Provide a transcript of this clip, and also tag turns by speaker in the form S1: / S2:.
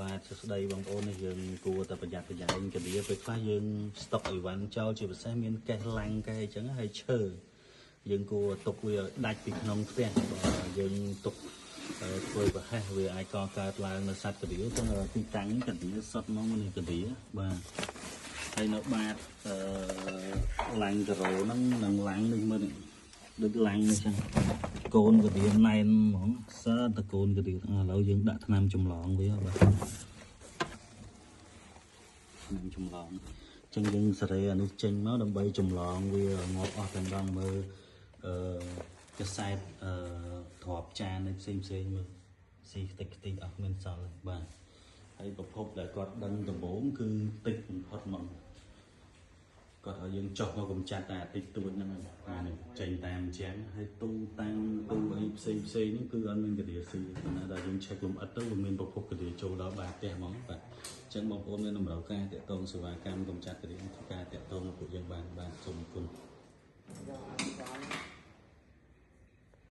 S1: បាទសួស្តីបងប្អូនយើងគួរតែប្រយ័ត្នប្រយែងកាលវាពេលខ្លះយើងស្តុកអីវ៉ាន់ចោលជាពិសេសមានកេះឡាំងកេះអីចឹងហើយឈើយើងគួរទុកវាដាច់ពីក្នុងផ្ទះបើយើងទុកធ្វើប្រហែសវាអាចកកើតឡើងនៅសត្វកាលវាទាំងទីតាំងកាលវាសុទ្ធមកនេះកាលវាបាទហើយនៅបាតឡាំងការ៉ូហ្នឹងនឹងឡាំងនេះមើលដូចឡាំងនេះចឹងកូនកាលវាណែនហ្មងសើតកូនកាលវាឥឡូវយើងដាក់ថ្នាំចម្លងវាបាទថ្នាំចម្លងចឹងយើងសេរីអានេះចេញមកដើម្បីចម្លងវាងាប់អស់ទាំងដងមើលកសែតទ្របចានផ្សេងមើលស៊ីខ្ទេចខ្ទីអស់មានសល់បាទហើយប្រភពដែលគាត់ដឹងដំបូងគឺតិចបំផុតមកគាត់ឲ្យយើងចុះមកកម្ចាត់តែតិចតួចហ្នឹងអានេះចេញតាមជាងហើយទូតាមទូអីផ្សេងហ្នឹងគឺអត់មានកាឌីស៊ីប៉ុន្តែដល់យើងឆែកលំអិតទៅវាមានប្រភពកាឌីចូលដល់បាតផ្ទះហ្មងបាទអញ្ចឹងបងប្អូនមានតម្រូវការតាក់ទងសេវាកម្មកម្ចាត់កាឌីធ្វើការតាក់